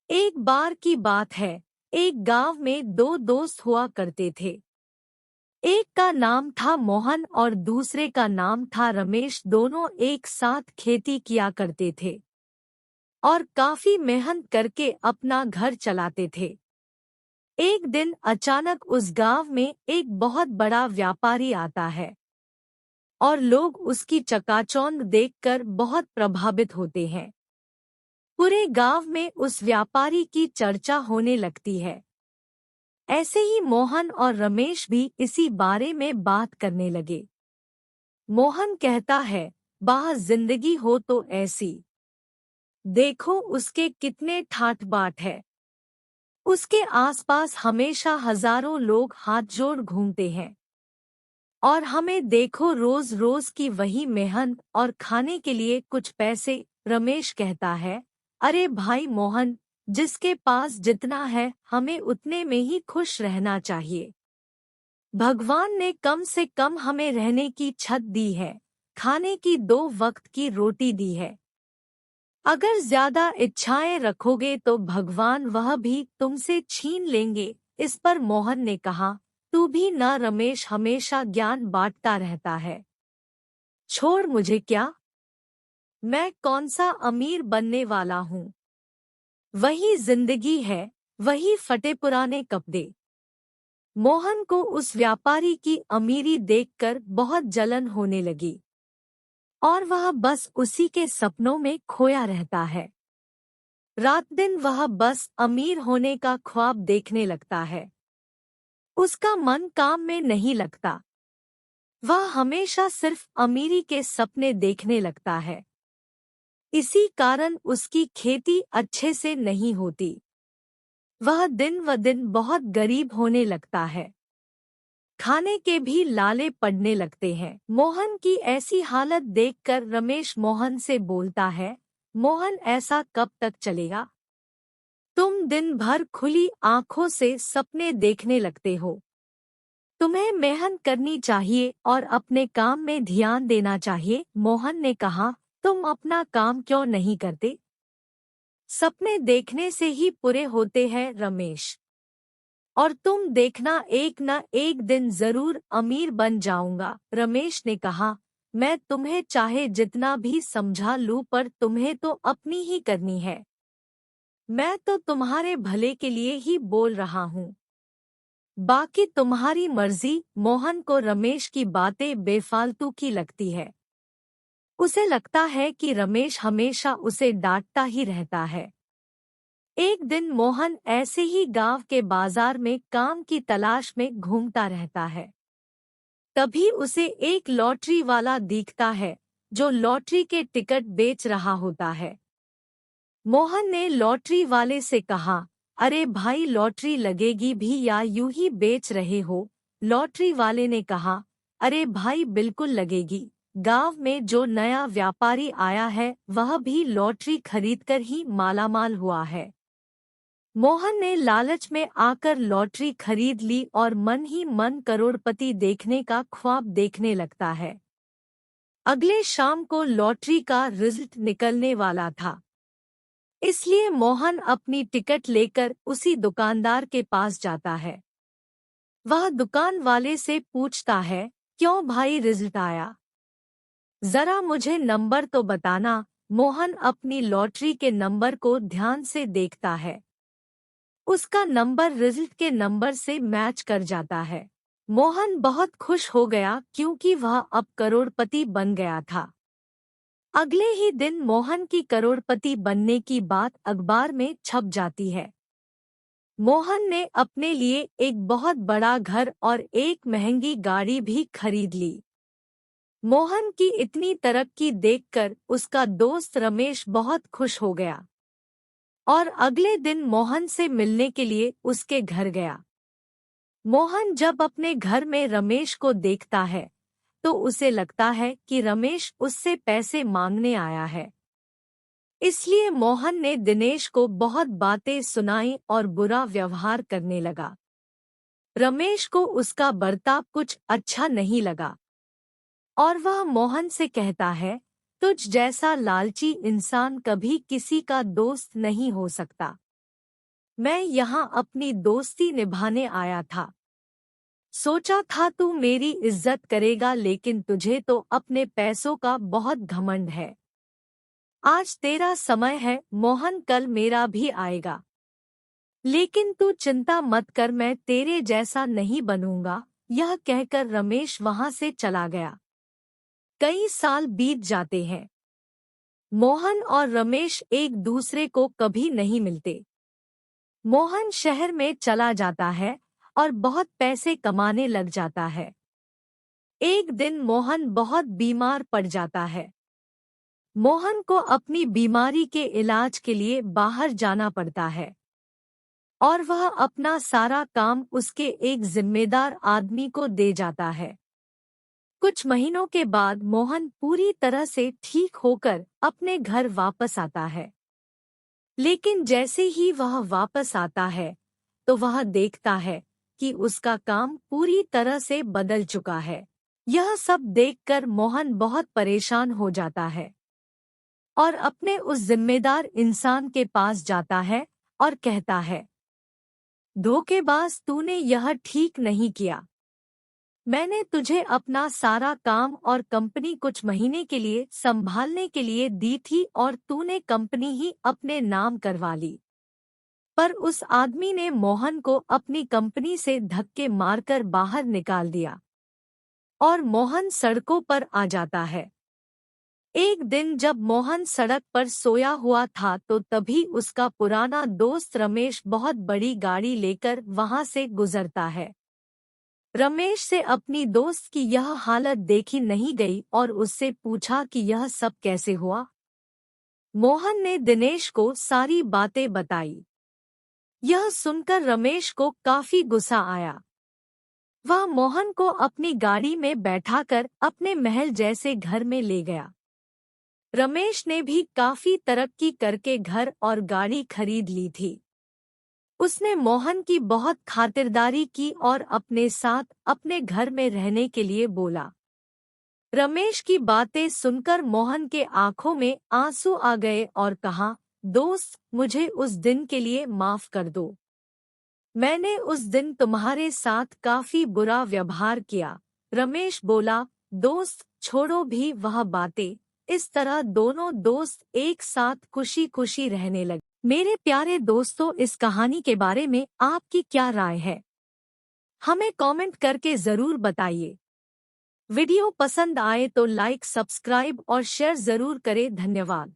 एक बार की बात है। एक गांव में दो दोस्त हुआ करते थे। एक का नाम था मोहन और दूसरे का नाम था रमेश। दोनों एक साथ खेती किया करते थे और काफी मेहनत करके अपना घर चलाते थे। एक दिन अचानक उस गांव में एक बहुत बड़ा व्यापारी आता है और लोग उसकी चकाचौंध देखकर बहुत प्रभावित होते हैं। पूरे गांव में उस व्यापारी की चर्चा होने लगती है। ऐसे ही मोहन और रमेश भी इसी बारे में बात करने लगे। मोहन कहता है, वाह जिंदगी हो तो ऐसी, देखो उसके कितने ठाठ बाट है। उसके आसपास हमेशा हजारों लोग हाथ जोड़ घूमते हैं और हमें देखो रोज रोज की वही मेहनत और खाने के लिए कुछ पैसे। रमेश कहता है, अरे भाई मोहन, जिसके पास जितना है हमें उतने में ही खुश रहना चाहिए। भगवान ने कम से कम हमें रहने की छत दी है, खाने की 2 वक्त की रोटी दी है। अगर ज्यादा इच्छाएं रखोगे तो भगवान वह भी तुमसे छीन लेंगे। इस पर मोहन ने कहा, तू भी ना रमेश हमेशा ज्ञान बांटता रहता है। छोड़ मुझे क्या, मैं कौन सा अमीर बनने वाला हूँ। वही जिंदगी है, वही फटे पुराने कपड़े। मोहन को उस व्यापारी की अमीरी देखकर बहुत जलन होने लगी और वह बस उसी के सपनों में खोया रहता है। रात दिन वह बस अमीर होने का ख्वाब देखने लगता है। उसका मन काम में नहीं लगता। वह हमेशा सिर्फ अमीरी के सपने देखने लगता है। इसी कारण उसकी खेती अच्छे से नहीं होती। वह दिन व दिन बहुत गरीब होने लगता है। खाने के भी लाले पड़ने लगते हैं। मोहन की ऐसी हालत देखकर रमेश मोहन से बोलता है, मोहन ऐसा कब तक चलेगा। तुम दिन भर खुली आंखों से सपने देखने लगते हो। तुम्हें मेहनत करनी चाहिए और अपने काम में ध्यान देना चाहिए। मोहन ने कहा, तुम अपना काम क्यों नहीं करते। सपने देखने से ही पूरे होते हैं रमेश, और तुम देखना एक न एक दिन जरूर अमीर बन जाऊंगा। रमेश ने कहा, मैं तुम्हें चाहे जितना भी समझा लूं पर तुम्हें तो अपनी ही करनी है। मैं तो तुम्हारे भले के लिए ही बोल रहा हूँ, बाकी तुम्हारी मर्जी। मोहन को रमेश की बातें बेफालतू की लगती है। उसे लगता है कि रमेश हमेशा उसे डांटता ही रहता है। एक दिन मोहन ऐसे ही गांव के बाजार में काम की तलाश में घूमता रहता है। तभी उसे एक लॉटरी वाला दिखता है जो लॉटरी के टिकट बेच रहा होता है। मोहन ने लॉटरी वाले से कहा, अरे भाई लॉटरी लगेगी भी या यूं ही बेच रहे हो। लॉटरी वाले ने कहा, अरे भाई बिल्कुल लगेगी। गांव में जो नया व्यापारी आया है वह भी लॉटरी खरीदकर ही मालामाल हुआ है। मोहन ने लालच में आकर लॉटरी खरीद ली और मन ही मन करोड़पति देखने का ख्वाब देखने लगता है। अगले शाम को लॉटरी का रिजल्ट निकलने वाला था, इसलिए मोहन अपनी टिकट लेकर उसी दुकानदार के पास जाता है। वह दुकान वाले से पूछता है, क्यों भाई रिजल्ट आया, जरा मुझे नंबर तो बताना। मोहन अपनी लॉटरी के नंबर को ध्यान से देखता है। उसका नंबर रिजल्ट के नंबर से मैच कर जाता है। मोहन बहुत खुश हो गया क्योंकि वह अब करोड़पति बन गया था। अगले ही दिन मोहन की करोड़पति बनने की बात अखबार में छप जाती है। मोहन ने अपने लिए एक बहुत बड़ा घर और एक महंगी गाड़ी भी खरीद ली। मोहन की इतनी तरक्की देखकर उसका दोस्त रमेश बहुत खुश हो गया और अगले दिन मोहन से मिलने के लिए उसके घर गया। मोहन जब अपने घर में रमेश को देखता है तो उसे लगता है कि रमेश उससे पैसे मांगने आया है। इसलिए मोहन ने दिनेश को बहुत बातें सुनाई और बुरा व्यवहार करने लगा। रमेश को उसका बर्ताव कुछ अच्छा नहीं लगा और वह मोहन से कहता है, तुझ जैसा लालची इंसान कभी किसी का दोस्त नहीं हो सकता। मैं यहाँ अपनी दोस्ती निभाने आया था। सोचा था तू मेरी इज्जत करेगा, लेकिन तुझे तो अपने पैसों का बहुत घमंड है। आज तेरा समय है मोहन, कल मेरा भी आएगा। लेकिन तू चिंता मत कर, मैं तेरे जैसा नहीं बनूंगा। यह कहकर रमेश वहां से चला गया। कई साल बीत जाते हैं। मोहन और रमेश एक दूसरे को कभी नहीं मिलते। मोहन शहर में चला जाता है और बहुत पैसे कमाने लग जाता है। एक दिन मोहन बहुत बीमार पड़ जाता है। मोहन को अपनी बीमारी के इलाज के लिए बाहर जाना पड़ता है और वह अपना सारा काम उसके एक जिम्मेदार आदमी को दे जाता है। कुछ महीनों के बाद मोहन पूरी तरह से ठीक होकर अपने घर वापस आता है। लेकिन जैसे ही वह वापस आता है तो वह देखता है कि उसका काम पूरी तरह से बदल चुका है। यह सब देखकर मोहन बहुत परेशान हो जाता है और अपने उस जिम्मेदार इंसान के पास जाता है और कहता है, धोखेबाज, तूने यह ठीक नहीं किया। मैंने तुझे अपना सारा काम और कंपनी कुछ महीने के लिए संभालने के लिए दी थी और तूने कंपनी ही अपने नाम करवा ली। पर उस आदमी ने मोहन को अपनी कंपनी से धक्के मारकर बाहर निकाल दिया और मोहन सड़कों पर आ जाता है। एक दिन जब मोहन सड़क पर सोया हुआ था तो तभी उसका पुराना दोस्त रमेश बहुत बड़ी गाड़ी लेकर वहां से गुजरता है। रमेश से अपनी दोस्त की यह हालत देखी नहीं गई और उससे पूछा कि यह सब कैसे हुआ। मोहन ने दिनेश को सारी बातें बताई। यह सुनकर रमेश को काफी गुस्सा आया। वह मोहन को अपनी गाड़ी में बैठाकर अपने महल जैसे घर में ले गया। रमेश ने भी काफी तरक्की करके घर और गाड़ी खरीद ली थी। उसने मोहन की बहुत खातिरदारी की और अपने साथ अपने घर में रहने के लिए बोला। रमेश की बातें सुनकर मोहन के आंखों में आंसू आ गए और कहा, दोस्त, मुझे उस दिन के लिए माफ कर दो। मैंने उस दिन तुम्हारे साथ काफी बुरा व्यवहार किया। रमेश बोला, दोस्त, छोड़ो भी वह बातें। इस तरह दोनों दोस्त एक साथ खुशी खुशी रहने लगे। मेरे प्यारे दोस्तों, इस कहानी के बारे में आपकी क्या राय है? हमें कमेंट करके जरूर बताइए। वीडियो पसंद आए तो लाइक, सब्सक्राइब और शेयर जरूर करें। धन्यवाद।